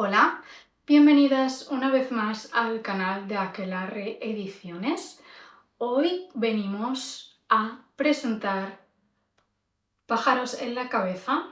Hola, bienvenidas una vez más al canal de Aquelarre Ediciones. Hoy venimos a presentar Pájaros en la cabeza,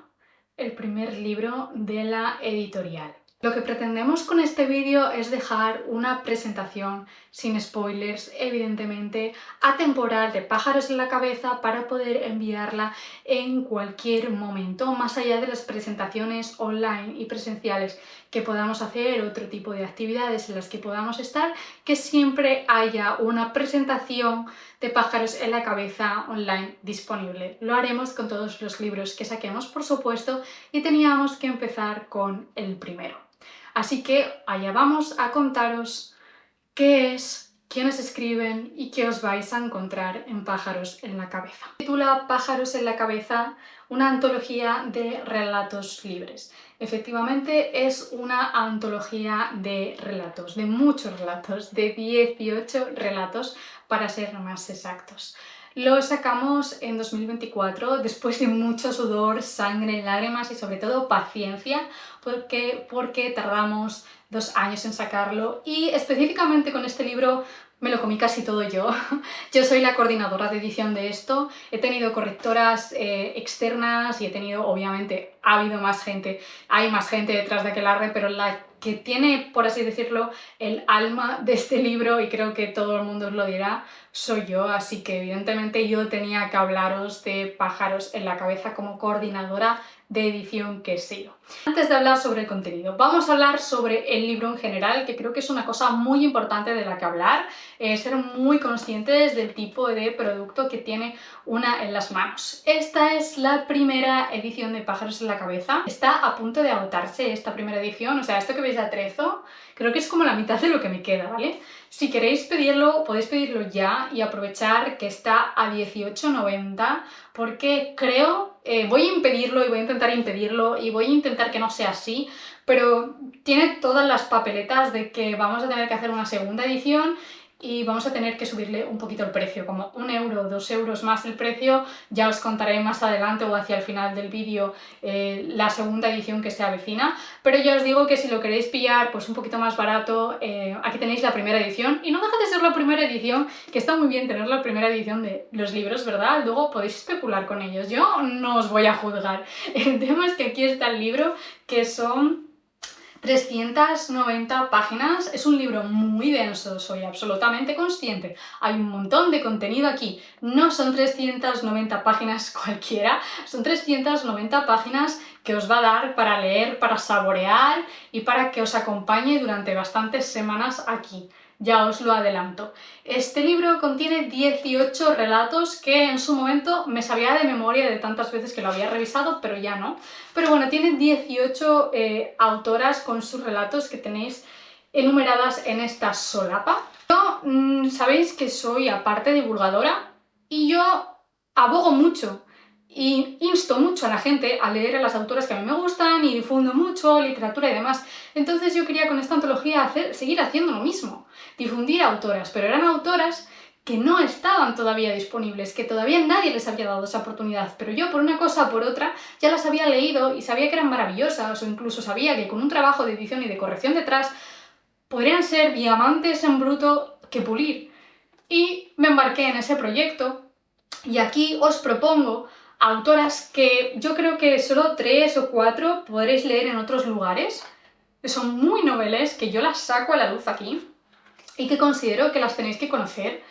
el primer libro de la editorial. Lo que pretendemos con este vídeo es dejar una presentación sin spoilers, evidentemente, atemporal de Pájaros en la cabeza para poder enviarla en cualquier momento, más allá de las presentaciones online y presenciales que podamos hacer, otro tipo de actividades en las que podamos estar, que siempre haya una presentación de Pájaros en la cabeza online disponible. Lo haremos con todos los libros que saquemos, por supuesto, y teníamos que empezar con el primero. Así que allá vamos a contaros qué es, quiénes escriben y qué os vais a encontrar en Pájaros en la cabeza. Titula Pájaros en la cabeza, una antología de relatos libres. Efectivamente es una antología de relatos, de muchos relatos, de 18 relatos para ser más exactos. Lo sacamos en 2024 después de mucho sudor, sangre, lágrimas y sobre todo paciencia, porque tardamos 2 años en sacarlo y específicamente con este libro me lo comí casi todo yo. Yo soy la coordinadora de edición de esto, he tenido correctoras externas y he tenido, obviamente, hay más gente detrás de Aquelarre, pero la que tiene, por así decirlo, el alma de este libro, y creo que todo el mundo os lo dirá, soy yo, así que evidentemente yo tenía que hablaros de Pájaros en la cabeza como coordinadora de edición que he sido. Antes de hablar sobre el contenido, vamos a hablar sobre el libro en general, que creo que es una cosa muy importante de la que hablar, ser muy conscientes del tipo de producto que tiene una en las manos. Esta es la primera edición de Pájaros en la cabeza, está a punto de agotarse esta primera edición, o sea, esto que veis de atrezo, creo que es como la mitad de lo que me queda, ¿vale? Si queréis pedirlo, podéis pedirlo ya y aprovechar que está a 18,90 porque creo, voy a impedirlo y voy a intentar impedirlo y voy a intentar que no sea así, pero tiene todas las papeletas de que vamos a tener que hacer una segunda edición y vamos a tener que subirle un poquito el precio, como 1 euro, 2 euros más el precio. Ya os contaré más adelante o hacia el final del vídeo la segunda edición que se avecina, pero ya os digo que si lo queréis pillar pues un poquito más barato, aquí tenéis la primera edición, y no deja de ser la primera edición, que está muy bien tener la primera edición de los libros, ¿verdad? Luego podéis especular con ellos, yo no os voy a juzgar. El tema es que aquí está el libro, que son 390 páginas, es un libro muy denso, soy absolutamente consciente, hay un montón de contenido aquí, no son 390 páginas cualquiera, son 390 páginas que os va a dar para leer, para saborear y para que os acompañe durante bastantes semanas aquí. Ya os lo adelanto. Este libro contiene 18 relatos que en su momento me sabía de memoria de tantas veces que lo había revisado, pero ya no. Pero bueno, tiene 18 autoras con sus relatos que tenéis enumeradas en esta solapa. Yo sabéis que soy aparte divulgadora y yo abogo mucho y insto mucho a la gente a leer a las autoras que a mí me gustan y difundo mucho literatura y demás. Entonces yo quería con esta antología seguir haciendo lo mismo, difundir autoras, pero eran autoras que no estaban todavía disponibles, que todavía nadie les había dado esa oportunidad, pero yo por una cosa o por otra ya las había leído y sabía que eran maravillosas, o incluso sabía que con un trabajo de edición y de corrección detrás podrían ser diamantes en bruto que pulir. Y me embarqué en ese proyecto y aquí os propongo autoras que yo creo que solo 3 o 4 podréis leer en otros lugares, que son muy noveles, que yo las saco a la luz aquí y que considero que las tenéis que conocer,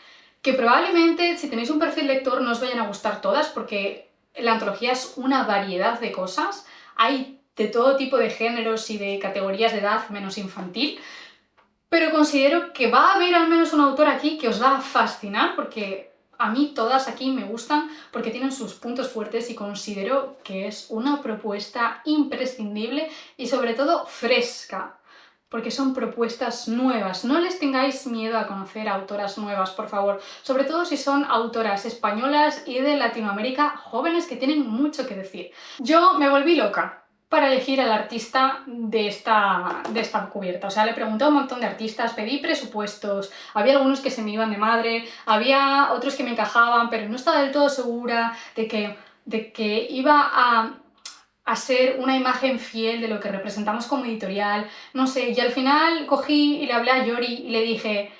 que probablemente si tenéis un perfil lector no os vayan a gustar todas porque la antología es una variedad de cosas, hay de todo tipo de géneros y de categorías de edad menos infantil, pero considero que va a haber al menos un autor aquí que os va a fascinar porque a mí todas aquí me gustan porque tienen sus puntos fuertes y considero que es una propuesta imprescindible y sobre todo fresca, porque son propuestas nuevas. No les tengáis miedo a conocer autoras nuevas, por favor, sobre todo si son autoras españolas y de Latinoamérica jóvenes que tienen mucho que decir. Yo me volví loca para elegir al artista de esta cubierta. O sea, le pregunté a un montón de artistas, pedí presupuestos, había algunos que se me iban de madre, había otros que me encajaban, pero no estaba del todo segura de que iba a ser una imagen fiel de lo que representamos como editorial, no sé, y al final cogí y le hablé a Yori y le dije,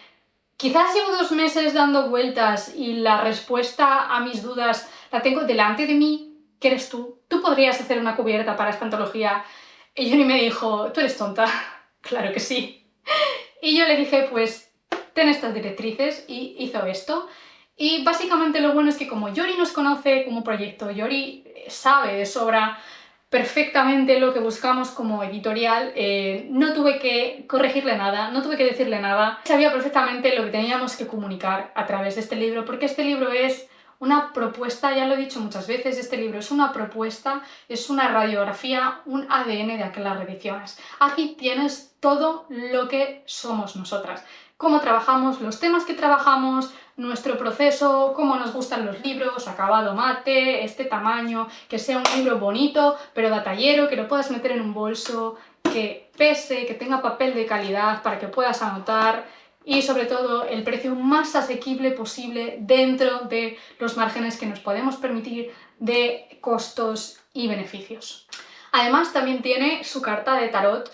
quizás llevo 2 meses dando vueltas y la respuesta a mis dudas la tengo delante de mí, que eres tú. Tú podrías hacer una cubierta para esta antología. Y Yori me dijo, tú eres tonta. Claro que sí. Y yo le dije, pues, ten estas directrices, y hizo esto. Y básicamente lo bueno es que como Yori nos conoce como proyecto, Yori sabe de sobra perfectamente lo que buscamos como editorial, no tuve que corregirle nada, no tuve que decirle nada, sabía perfectamente lo que teníamos que comunicar a través de este libro, porque este libro es una propuesta, ya lo he dicho muchas veces, este libro es una propuesta, es una radiografía, un ADN de Aquelarre Ediciones. Aquí tienes todo lo que somos nosotras, cómo trabajamos, los temas que trabajamos, nuestro proceso, cómo nos gustan los libros, acabado mate, este tamaño, que sea un libro bonito, pero batallero, que lo puedas meter en un bolso, que pese, que tenga papel de calidad para que puedas anotar y sobre todo el precio más asequible posible dentro de los márgenes que nos podemos permitir de costos y beneficios. Además también tiene su carta de tarot,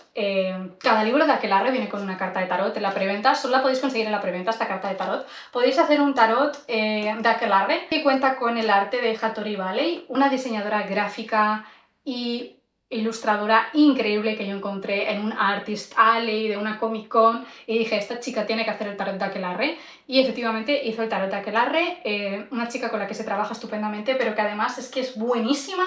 cada libro de Aquelarre viene con una carta de tarot. En la preventa, solo la podéis conseguir en la preventa esta carta de tarot. Podéis hacer un tarot de Aquelarre que cuenta con el arte de Hattori Valley, una diseñadora gráfica y ilustradora increíble que yo encontré en un Artist Alley de una Comic Con y dije, esta chica tiene que hacer el tarot de Aquelarre, y efectivamente hizo el tarot de Aquelarre, una chica con la que se trabaja estupendamente, pero que además es que es buenísima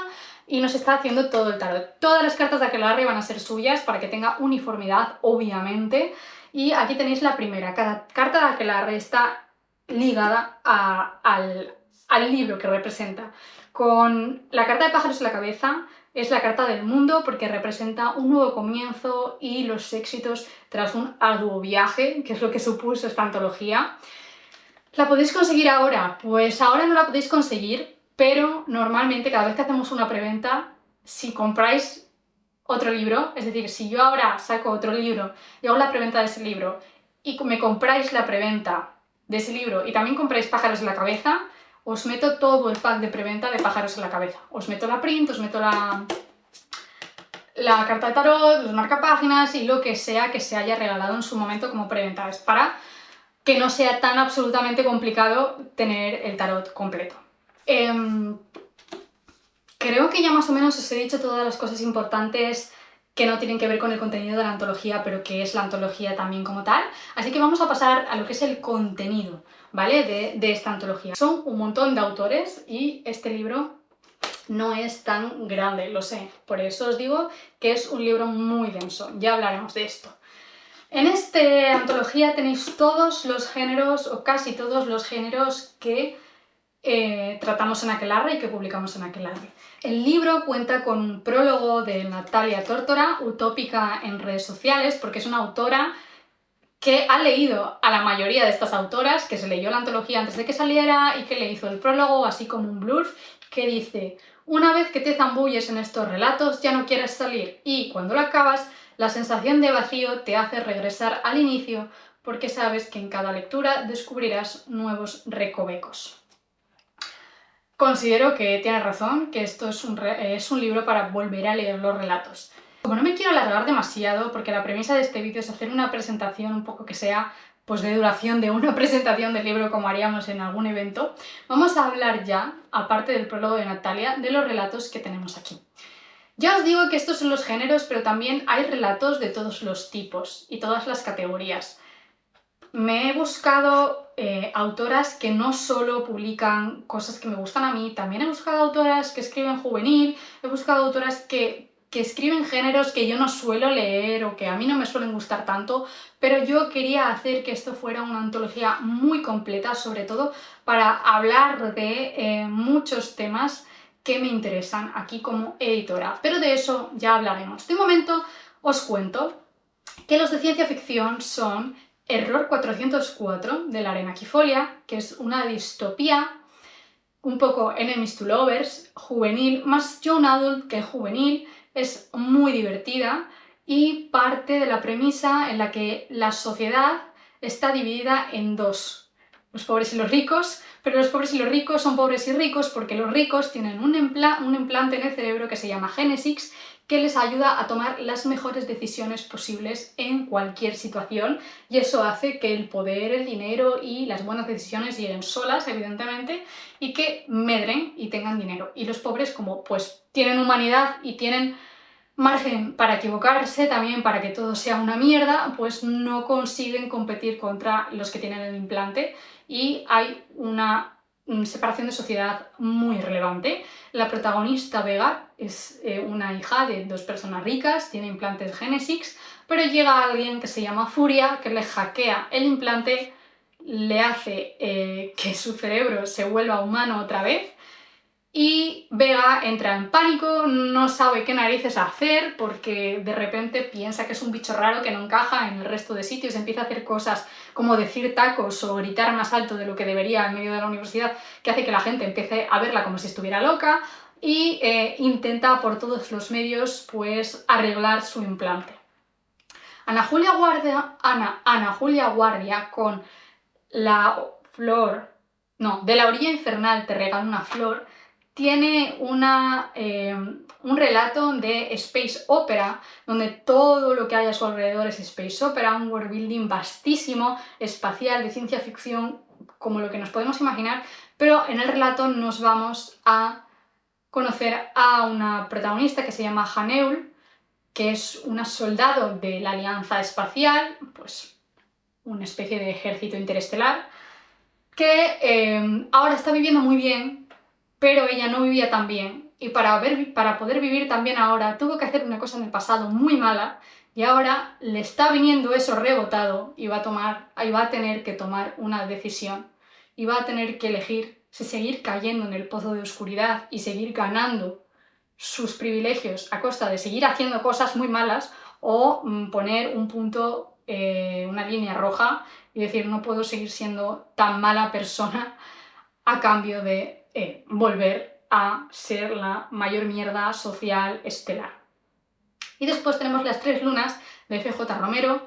y nos está haciendo todo el tarot. Todas las cartas de Aquelarre van a ser suyas para que tenga uniformidad, obviamente, y aquí tenéis la primera. Cada carta de Aquelarre está ligada al libro que representa. Con la carta de pájaros en la cabeza es la carta del mundo porque representa un nuevo comienzo y los éxitos tras un arduo viaje, que es lo que supuso esta antología. ¿La podéis conseguir ahora? Pues ahora no la podéis conseguir, pero normalmente cada vez que hacemos una preventa, si compráis otro libro, es decir, si yo ahora saco otro libro y hago la preventa de ese libro y me compráis la preventa de ese libro y también compráis Pájaros en la Cabeza, os meto todo el pack de preventa de Pájaros en la Cabeza. Os meto la print, os meto la carta de tarot, los marcapáginas y lo que sea que se haya regalado en su momento como preventa. Es para que no sea tan absolutamente complicado tener el tarot completo. Creo que ya más o menos os he dicho todas las cosas importantes que no tienen que ver con el contenido de la antología, pero que es la antología también como tal. Así que vamos a pasar a lo que es el contenido, ¿vale? De esta antología. Son un montón de autores y este libro no es tan grande, lo sé. Por eso os digo que es un libro muy denso. Ya hablaremos de esto. En esta antología tenéis todos los géneros, o casi todos los géneros que tratamos en Aquelarre y que publicamos en Aquelarre. El libro cuenta con un prólogo de Natalia Tórtora, utópica en redes sociales, porque es una autora que ha leído a la mayoría de estas autoras, que se leyó la antología antes de que saliera y que le hizo el prólogo, así como un blurb, que dice: una vez que te zambulles en estos relatos ya no quieres salir, y cuando lo acabas la sensación de vacío te hace regresar al inicio porque sabes que en cada lectura descubrirás nuevos recovecos. Considero que tiene razón, que esto es un libro para volver a leer los relatos. Como no me quiero alargar demasiado, porque la premisa de este vídeo es hacer una presentación un poco que sea pues de duración de una presentación del libro como haríamos en algún evento, vamos a hablar ya, aparte del prólogo de Natalia, de los relatos que tenemos aquí. Ya os digo que estos son los géneros, pero también hay relatos de todos los tipos y todas las categorías. Me he buscado autoras que no solo publican cosas que me gustan a mí, también he buscado autoras que escriben juvenil, he buscado autoras que escriben géneros que yo no suelo leer o que a mí no me suelen gustar tanto, pero yo quería hacer que esto fuera una antología muy completa, sobre todo para hablar de muchos temas que me interesan aquí como editora, pero de eso ya hablaremos. De momento os cuento que los de ciencia ficción son Error 404 de la Arenaquifolia, que es una distopía un poco enemies to lovers, juvenil, más young adult que juvenil, es muy divertida y parte de la premisa en la que la sociedad está dividida en dos. los pobres y los ricos, pero los pobres y los ricos son pobres y ricos porque los ricos tienen un implante en el cerebro que se llama Genesix, que les ayuda a tomar las mejores decisiones posibles en cualquier situación, y eso hace que el poder, el dinero y las buenas decisiones lleguen solas, evidentemente, y que medren y tengan dinero. Y los pobres, como pues tienen humanidad y tienen margen para equivocarse, también para que todo sea una mierda, pues no consiguen competir contra los que tienen el implante, y hay una separación de sociedad muy relevante. La protagonista Vega es una hija de dos personas ricas, tiene implantes Genesix, pero llega alguien que se llama Furia, que le hackea el implante, le hace que su cerebro se vuelva humano otra vez, y Vega entra en pánico, no sabe qué narices hacer porque de repente piensa que es un bicho raro que no encaja en el resto de sitios, empieza a hacer cosas como decir tacos o gritar más alto de lo que debería en medio de la universidad, que hace que la gente empiece a verla como si estuviera loca, y intenta por todos los medios pues arreglar su implante. Ana Julia Guardia con la flor, no, de la orilla infernal te regalo una flor, tiene un relato de space opera, donde todo lo que hay a su alrededor es space opera, un world building vastísimo, espacial, de ciencia ficción, como lo que nos podemos imaginar, pero en el relato nos vamos a conocer a una protagonista que se llama Haneul, que es una soldado de la Alianza Espacial, pues una especie de ejército interestelar, que ahora está viviendo muy bien, pero ella no vivía tan bien, y para poder vivir tan bien ahora tuvo que hacer una cosa en el pasado muy mala, y ahora le está viniendo eso rebotado y va a tener que tomar una decisión, y va a tener que elegir si seguir cayendo en el pozo de oscuridad y seguir ganando sus privilegios a costa de seguir haciendo cosas muy malas, o poner un punto, una línea roja, y decir no puedo seguir siendo tan mala persona a cambio de volver a ser la mayor mierda social estelar. Y después tenemos Las tres lunas de F.J. Romero,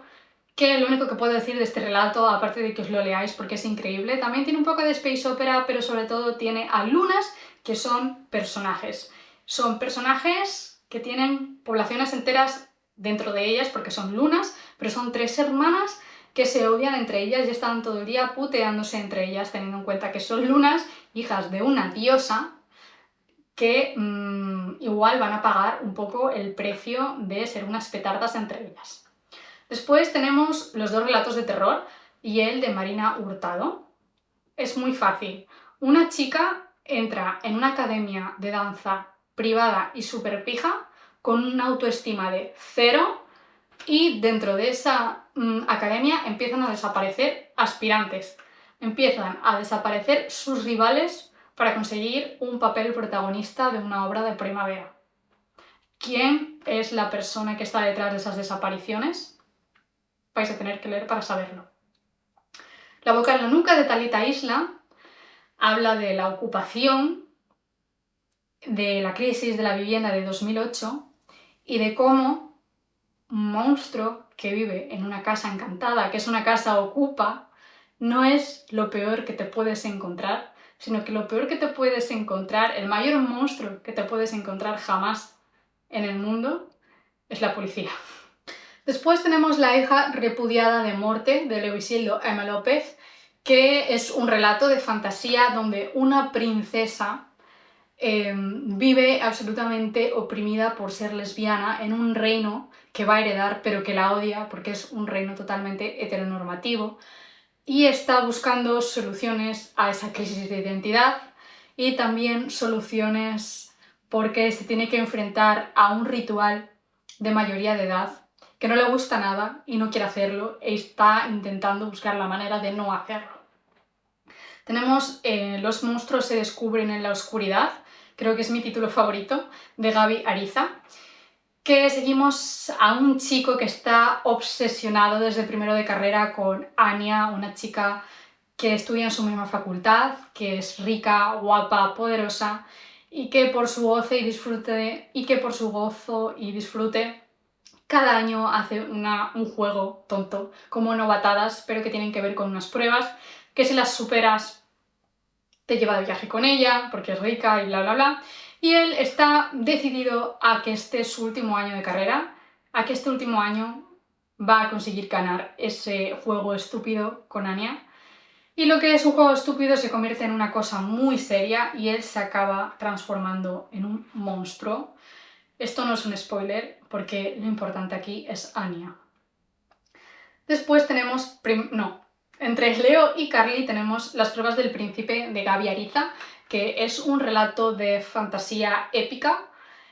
que lo único que puedo decir de este relato, aparte de que os lo leáis porque es increíble, también tiene un poco de space opera, pero sobre todo tiene a lunas que son personajes. Son personajes que tienen poblaciones enteras dentro de ellas porque son lunas, pero son tres hermanas que se odian entre ellas y están todo el día puteándose entre ellas, teniendo en cuenta que son lunas, hijas de una diosa, que igual van a pagar un poco el precio de ser unas petardas entre ellas. Después tenemos los dos relatos de terror y el de Marina Hurtado. Es muy fácil. Una chica entra en una academia de danza privada y súper pija con una autoestima de 0, y dentro de esa academia empiezan a desaparecer aspirantes, empiezan a desaparecer sus rivales para conseguir un papel protagonista de una obra de primavera. ¿Quién es la persona que está detrás de esas desapariciones? Vais a tener que leer para saberlo. La boca en la nuca de Talita Isla habla de la ocupación, de la crisis de la vivienda de 2008 y de cómo un monstruo que vive en una casa encantada, que es una casa ocupa, no es lo peor que te puedes encontrar, sino que lo peor que te puedes encontrar, el mayor monstruo que te puedes encontrar jamás en el mundo, es la policía. Después tenemos La hija repudiada de Morte, de Leovigildo M. López, que es un relato de fantasía donde una princesa vive absolutamente oprimida por ser lesbiana en un reino que va a heredar pero que la odia porque es un reino totalmente heteronormativo, y está buscando soluciones a esa crisis de identidad y también soluciones porque se tiene que enfrentar a un ritual de mayoría de edad que no le gusta nada y no quiere hacerlo, e está intentando buscar la manera de no hacerlo. Tenemos Los monstruos se descubren en la oscuridad, creo que es mi título favorito, de Gaby Ariza, que seguimos a un chico que está obsesionado desde primero de carrera con Anya, una chica que estudia en su misma facultad, que es rica, guapa, poderosa, y que por su gozo y disfrute cada año hace un juego tonto, como novatadas, pero que tienen que ver con unas pruebas que si las superas te lleva de viaje con ella porque es rica y bla bla bla. Y él está decidido a que este es su último año de carrera, a que este último año va a conseguir ganar ese juego estúpido con Anya. Y lo que es un juego estúpido se convierte en una cosa muy seria y él se acaba transformando en un monstruo. Esto no es un spoiler porque lo importante aquí es Anya. Después tenemos... entre Leo y Carly tenemos Las pruebas del príncipe de Gaby Ariza, que es un relato de fantasía épica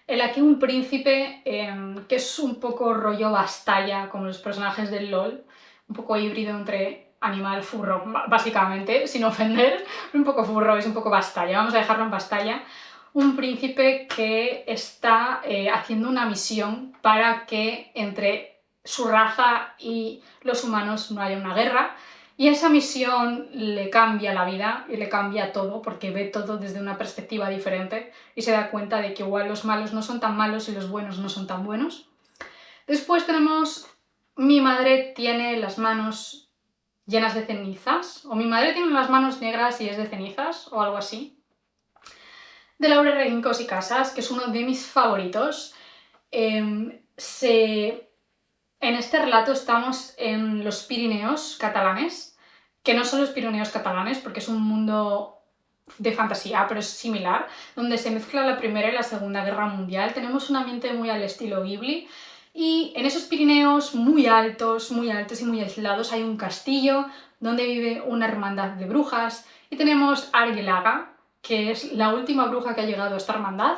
en la que un príncipe que es un poco rollo Bastaya, como los personajes del LOL, un poco híbrido entre animal furro, básicamente, sin ofender, un poco furro, es un poco Bastaya, vamos a dejarlo en Bastaya. Un príncipe que está haciendo una misión para que entre su raza y los humanos no haya una guerra. Y esa misión le cambia la vida y le cambia todo porque ve todo desde una perspectiva diferente y se da cuenta de que igual los malos no son tan malos y los buenos no son tan buenos. Después tenemos Mi madre tiene las manos llenas de cenizas, o Mi madre tiene las manos negras y es de cenizas, o algo así, de Laura Reincos y Casas, que es uno de mis favoritos. En este relato estamos en los Pirineos catalanes, que no son los Pirineos catalanes porque es un mundo de fantasía, pero es similar, donde se mezcla la Primera y la Segunda Guerra Mundial. Tenemos un ambiente muy al estilo Ghibli y en esos Pirineos muy altos y muy aislados hay un castillo donde vive una hermandad de brujas y tenemos a Argelaga, que es la última bruja que ha llegado a esta hermandad,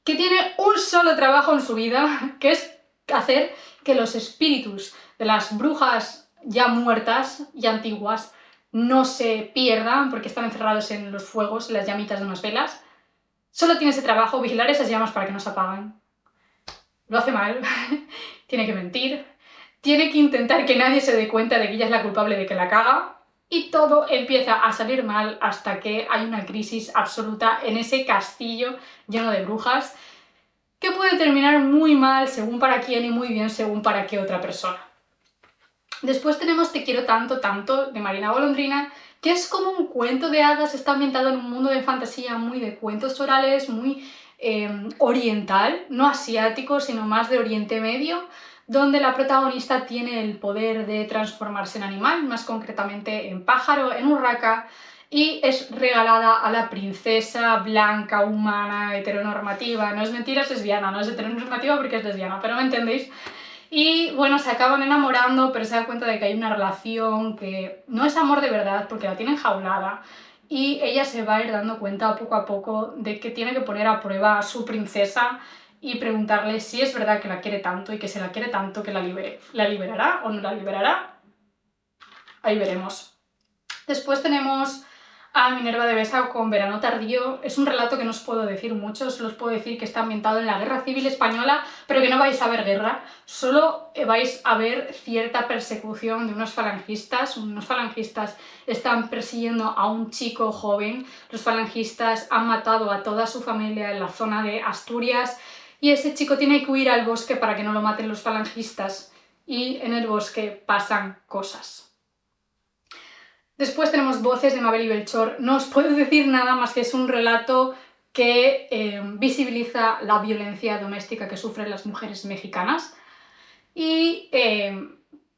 que tiene un solo trabajo en su vida, que es hacer que los espíritus de las brujas ya muertas y antiguas no se pierdan porque están encerrados en los fuegos, en las llamitas de unas velas. Solo tiene ese trabajo, vigilar esas llamas para que no se apaguen. Lo hace mal, tiene que mentir, tiene que intentar que nadie se dé cuenta de que ella es la culpable de que la caga y todo empieza a salir mal hasta que hay una crisis absoluta en ese castillo lleno de brujas que puede terminar muy mal según para quién y muy bien según para qué otra persona. Después tenemos Te quiero tanto, tanto, de Marina Golondrina, que es como un cuento de hadas, está ambientado en un mundo de fantasía muy de cuentos orales, muy oriental, no asiático, sino más de Oriente Medio, donde la protagonista tiene el poder de transformarse en animal, más concretamente en pájaro, en urraca, y es regalada a la princesa blanca, humana, heteronormativa. No es mentira, es lesbiana, no es heteronormativa porque es lesbiana, pero me entendéis. Y bueno, se acaban enamorando, pero se da cuenta de que hay una relación que no es amor de verdad porque la tienen jaulada. Y ella se va a ir dando cuenta poco a poco de que tiene que poner a prueba a su princesa y preguntarle si es verdad que la quiere tanto y que se la quiere tanto que la libere. ¿La liberará o no la liberará? Ahí veremos. Después tenemos a Minerva de Besa con Verano tardío. Es un relato que no os puedo decir mucho, solo os puedo decir que está ambientado en la Guerra Civil Española, pero que no vais a ver guerra, solo vais a ver cierta persecución de unos falangistas. Unos falangistas están persiguiendo a un chico joven, los falangistas han matado a toda su familia en la zona de Asturias y ese chico tiene que huir al bosque para que no lo maten los falangistas y en el bosque pasan cosas. Después tenemos Voces de Mabel y Belchor. No os puedo decir nada más que es un relato que visibiliza la violencia doméstica que sufren las mujeres mexicanas y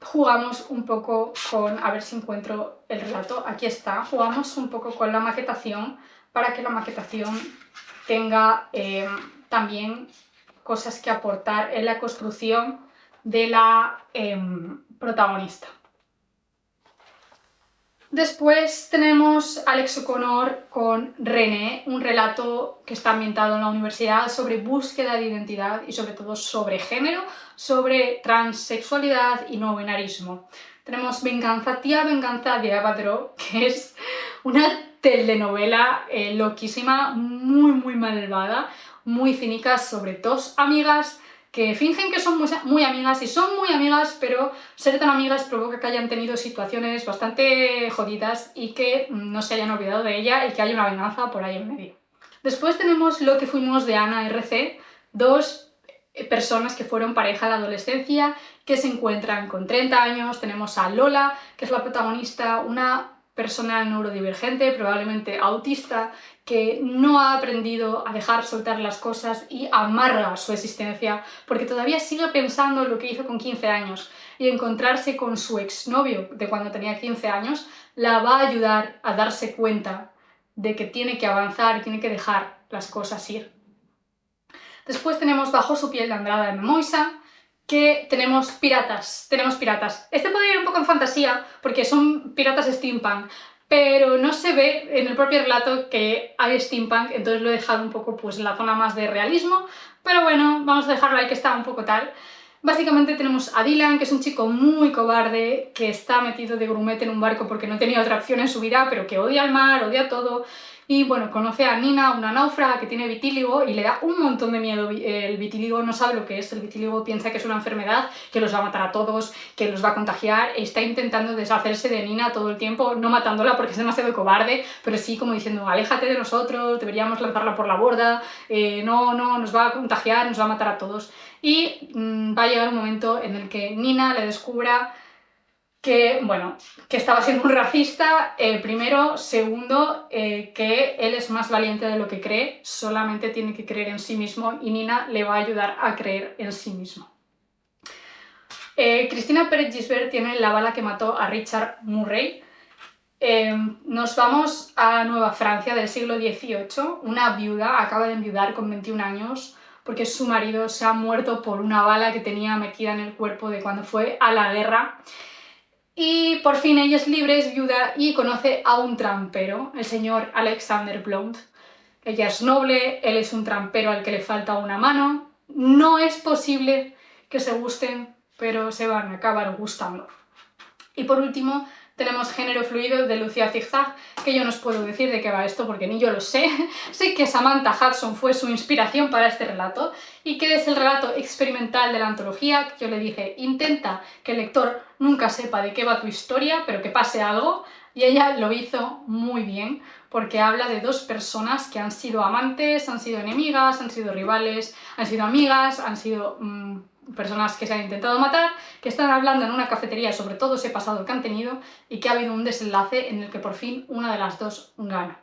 jugamos un poco con, a ver si encuentro el relato, aquí está, jugamos un poco con la maquetación para que la maquetación tenga también cosas que aportar en la construcción de la protagonista. Después tenemos Alex O'Connor con René, un relato que está ambientado en la universidad sobre búsqueda de identidad y sobre todo sobre género, sobre transexualidad y no binarismo. Tenemos Venganza, Tía Venganza de Abadro, que es una telenovela loquísima, muy malvada, muy cínica sobre dos amigas que fingen que son muy amigas y son muy amigas, pero ser tan amigas provoca que hayan tenido situaciones bastante jodidas y que no se hayan olvidado de ella y que haya una venganza por ahí en medio. Después tenemos Lo que fuimos de Ana R.C., dos personas que fueron pareja en la adolescencia, que se encuentran con 30 años. Tenemos a Lola, que es la protagonista, una persona neurodivergente, probablemente autista, que no ha aprendido a dejar soltar las cosas y amarga su existencia porque todavía sigue pensando en lo que hizo con 15 años, y encontrarse con su exnovio de cuando tenía 15 años la va a ayudar a darse cuenta de que tiene que avanzar y tiene que dejar las cosas ir. Después tenemos Bajo su piel de Andrada de Memoisa, que tenemos piratas. Este puede ir un poco en fantasía porque son piratas steampunk, pero no se ve en el propio relato que hay steampunk, entonces lo he dejado un poco pues en la zona más de realismo, pero bueno, vamos a dejarlo ahí que está un poco tal. Básicamente tenemos a Dylan, que es un chico muy cobarde, que está metido de grumete en un barco porque no tenía otra opción en su vida, pero que odia el mar, odia todo. Y bueno, conoce a Nina, una náufraga que tiene vitíligo, y le da un montón de miedo. El vitíligo no sabe lo que es, el vitíligo piensa que es una enfermedad, que los va a matar a todos, que los va a contagiar. Está intentando deshacerse de Nina todo el tiempo, no matándola porque es demasiado cobarde, pero sí como diciendo, aléjate de nosotros, deberíamos lanzarla por la borda, no, nos va a contagiar, nos va a matar a todos. Y va a llegar un momento en el que Nina le descubra que, bueno, que estaba siendo un racista, primero. Segundo, que él es más valiente de lo que cree, solamente tiene que creer en sí mismo y Nina le va a ayudar a creer en sí mismo. Cristina Pérez Gisbert tiene La bala que mató a Richard Murray. Nos vamos a Nueva Francia del siglo XVIII. Una viuda acaba de enviudar con 21 años porque su marido se ha muerto por una bala que tenía metida en el cuerpo de cuando fue a la guerra. Y por fin ella es libre, es viuda y conoce a un trampero, el señor Alexander Blount. Ella es noble, él es un trampero al que le falta una mano. No es posible que se gusten, pero se van a acabar gustando. Y por último tenemos Género fluido de Lucia Zigzag, que yo no os puedo decir de qué va esto porque ni yo lo sé. Sé que Samantha Hudson fue su inspiración para este relato y que es el relato experimental de la antología, que yo le dije, intenta que el lector nunca sepa de qué va tu historia, pero que pase algo, y ella lo hizo muy bien porque habla de dos personas que han sido amantes, han sido enemigas, han sido rivales, han sido amigas, han sido personas que se han intentado matar, que están hablando en una cafetería sobre todo ese pasado que han tenido y que ha habido un desenlace en el que por fin una de las dos gana.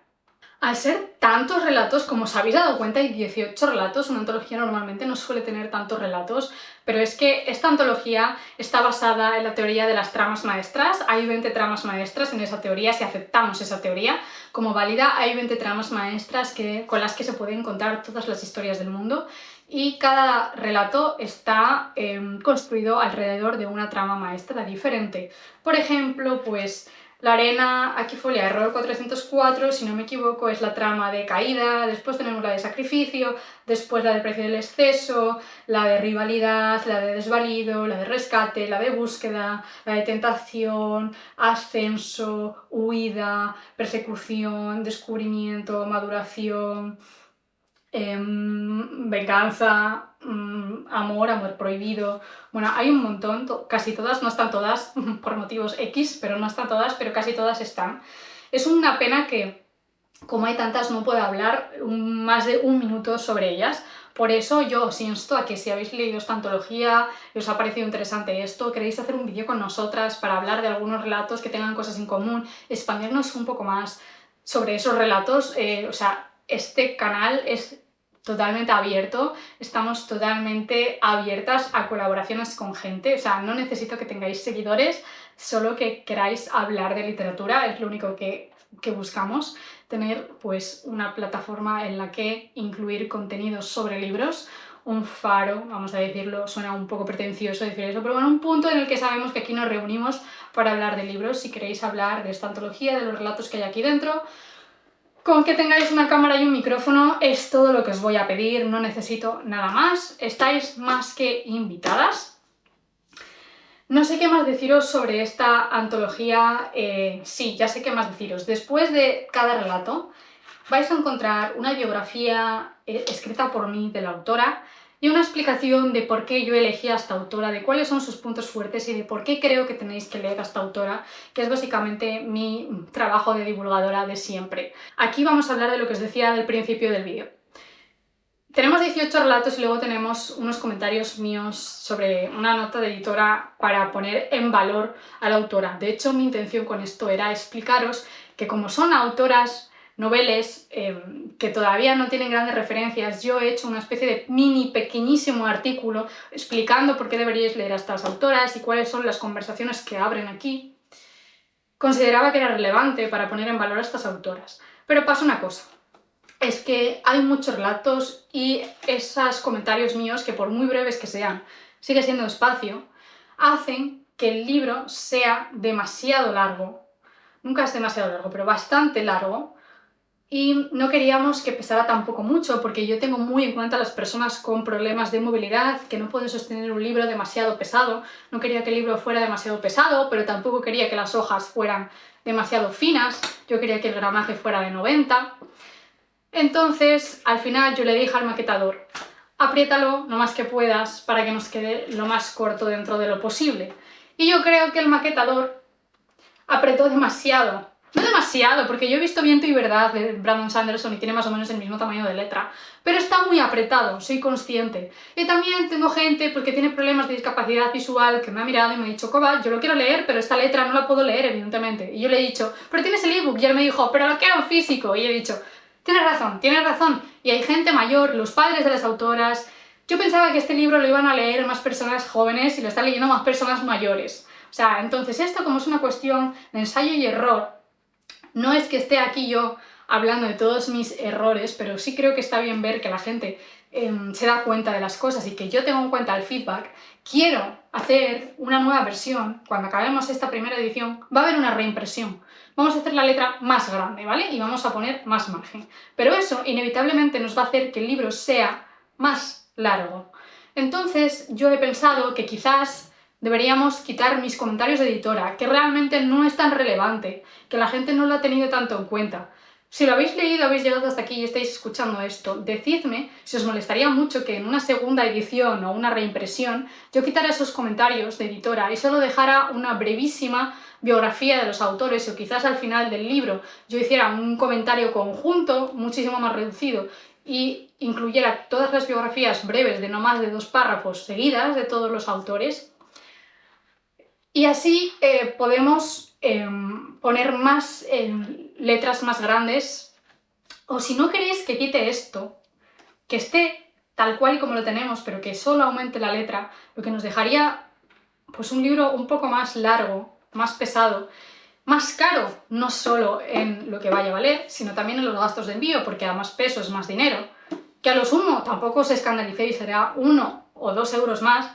Al ser tantos relatos, como os habéis dado cuenta, hay 18 relatos. Una antología normalmente no suele tener tantos relatos, pero es que esta antología está basada en la teoría de las tramas maestras. Hay 20 tramas maestras en esa teoría. Si aceptamos esa teoría como válida, hay 20 tramas maestras con las que se pueden contar todas las historias del mundo, y cada relato está construido alrededor de una trama maestra diferente. Por ejemplo, pues La arena, aquí folia error 404, si no me equivoco, es la trama de caída. Después tenemos la de sacrificio, después la del precio del exceso, la de rivalidad, la de desvalido, la de rescate, la de búsqueda, la de tentación, ascenso, huida, persecución, descubrimiento, maduración, venganza, amor prohibido. Bueno, hay un montón, casi todas, no están todas por motivos X, pero no están todas, pero casi todas están. Es una pena que, como hay tantas, no pueda hablar más de un minuto sobre ellas. Por eso yo os insto a que si habéis leído esta antología y os ha parecido interesante esto, queréis hacer un vídeo con nosotras para hablar de algunos relatos que tengan cosas en común, expandirnos un poco más sobre esos relatos. O sea, este canal es totalmente abierto, estamos totalmente abiertas a colaboraciones con gente. O sea, no necesito que tengáis seguidores, solo que queráis hablar de literatura, es lo único que buscamos, tener pues una plataforma en la que incluir contenidos sobre libros, un faro, vamos a decirlo, suena un poco pretencioso decir eso, pero bueno, un punto en el que sabemos que aquí nos reunimos para hablar de libros. Si queréis hablar de esta antología, de los relatos que hay aquí dentro, con que tengáis una cámara y un micrófono es todo lo que os voy a pedir, no necesito nada más, estáis más que invitadas. No sé qué más deciros sobre esta antología. Sí, ya sé qué más deciros. Después de cada relato vais a encontrar una biografía escrita por mí de la autora y una explicación de por qué yo elegí a esta autora, de cuáles son sus puntos fuertes y de por qué creo que tenéis que leer a esta autora, que es básicamente mi trabajo de divulgadora de siempre. Aquí vamos a hablar de lo que os decía al principio del vídeo. Tenemos 18 relatos y luego tenemos unos comentarios míos sobre una nota de editora para poner en valor a la autora. De hecho, mi intención con esto era explicaros que como son autoras noveles que todavía no tienen grandes referencias, yo he hecho una especie de mini pequeñísimo artículo explicando por qué deberíais leer a estas autoras y cuáles son las conversaciones que abren aquí. Consideraba que era relevante para poner en valor a estas autoras. Pero pasa una cosa. Es que hay muchos relatos y esos comentarios míos, que por muy breves que sean, sigue siendo despacio, hacen que el libro sea demasiado largo. Nunca es demasiado largo, pero bastante largo. Y no queríamos que pesara tampoco mucho, porque yo tengo muy en cuenta a las personas con problemas de movilidad, que no pueden sostener un libro demasiado pesado. No quería que el libro fuera demasiado pesado, pero tampoco quería que las hojas fueran demasiado finas. Yo quería que el gramaje fuera de 90. Entonces, al final yo le dije al maquetador, apriétalo lo más que puedas para que nos quede lo más corto dentro de lo posible. Y yo creo que el maquetador apretó demasiado. No demasiado, porque yo he visto Viento y Verdad de Brandon Sanderson y tiene más o menos el mismo tamaño de letra, pero está muy apretado, soy consciente. Y también tengo gente porque tiene problemas de discapacidad visual que me ha mirado y me ha dicho, Coba, yo lo quiero leer, pero esta letra no la puedo leer, evidentemente. Y yo le he dicho, pero tienes el ebook, y él me dijo, pero lo quiero en físico. Y he dicho, tienes razón, tienes razón. Y hay gente mayor, los padres de las autoras. Yo pensaba que este libro lo iban a leer más personas jóvenes y lo están leyendo más personas mayores. O sea, entonces esto, como es una cuestión de ensayo y error, no es que esté aquí yo hablando de todos mis errores, pero sí creo que está bien ver que la gente se da cuenta de las cosas y que yo tengo en cuenta el feedback. Quiero hacer una nueva versión. Cuando acabemos esta primera edición va a haber una reimpresión. Vamos a hacer la letra más grande, ¿vale? Y vamos a poner más margen. Pero eso inevitablemente nos va a hacer que el libro sea más largo. Entonces yo he pensado que quizás deberíamos quitar mis comentarios de editora, que realmente no es tan relevante, que la gente no lo ha tenido tanto en cuenta. Si lo habéis leído, habéis llegado hasta aquí y estáis escuchando esto, decidme si os molestaría mucho que en una segunda edición o una reimpresión yo quitara esos comentarios de editora y solo dejara una brevísima biografía de los autores, o quizás al final del libro yo hiciera un comentario conjunto muchísimo más reducido y incluyera todas las biografías breves de no más de 2 párrafos seguidas de todos los autores. Y así podemos poner más letras más grandes. O si no queréis que quite esto, que esté tal cual y como lo tenemos, pero que solo aumente la letra, lo que nos dejaría pues un libro un poco más largo, más pesado, más caro, no solo en lo que vaya a valer, sino también en los gastos de envío, porque a más peso es más dinero. Que a lo sumo tampoco os escandalicéis, será 1 o 2 euros más,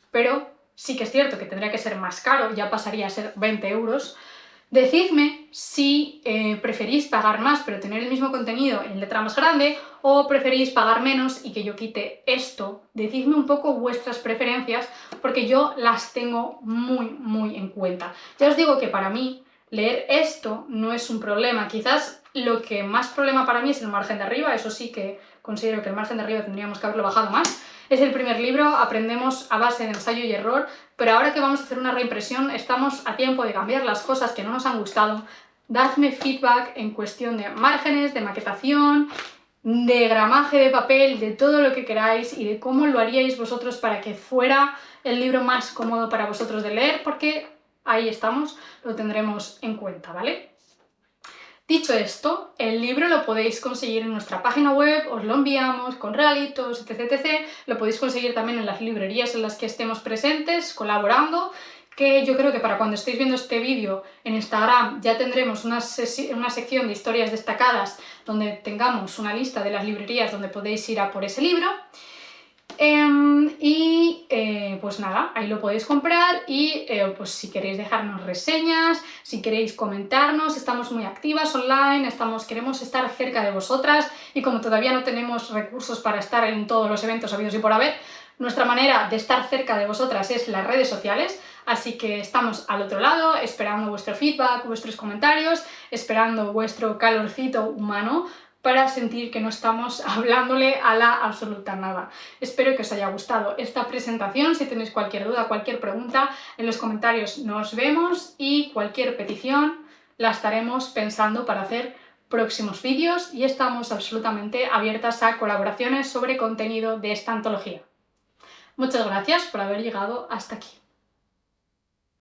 pero sí que es cierto que tendría que ser más caro, ya pasaría a ser 20 euros. Decidme si preferís pagar más pero tener el mismo contenido en letra más grande, o preferís pagar menos y que yo quite esto. Decidme un poco vuestras preferencias, porque yo las tengo muy en cuenta. Ya os digo que para mí leer esto no es un problema. Quizás lo que más problema para mí es el margen de arriba, eso sí que considero que el margen de arriba tendríamos que haberlo bajado más. Es el primer libro, aprendemos a base de ensayo y error, pero ahora que vamos a hacer una reimpresión estamos a tiempo de cambiar las cosas que no nos han gustado. Dadme feedback en cuestión de márgenes, de maquetación, de gramaje de papel, de todo lo que queráis y de cómo lo haríais vosotros para que fuera el libro más cómodo para vosotros de leer, porque ahí estamos, lo tendremos en cuenta, ¿vale? Dicho esto, el libro lo podéis conseguir en nuestra página web, os lo enviamos con regalitos, etc. Lo podéis conseguir también en las librerías en las que estemos presentes, colaborando, que yo creo que para cuando estéis viendo este vídeo en Instagram ya tendremos una sección de historias destacadas donde tengamos una lista de las librerías donde podéis ir a por ese libro. Pues nada, ahí lo podéis comprar y pues si queréis dejarnos reseñas, si queréis comentarnos, estamos muy activas online, queremos estar cerca de vosotras, y como todavía no tenemos recursos para estar en todos los eventos habidos y por haber, nuestra manera de estar cerca de vosotras es las redes sociales, así que estamos al otro lado esperando vuestro feedback, vuestros comentarios, esperando vuestro calorcito humano para sentir que no estamos hablándole a la absoluta nada. Espero que os haya gustado esta presentación. Si tenéis cualquier duda, cualquier pregunta, en los comentarios nos vemos, y cualquier petición la estaremos pensando para hacer próximos vídeos y estamos absolutamente abiertas a colaboraciones sobre contenido de esta antología. Muchas gracias por haber llegado hasta aquí.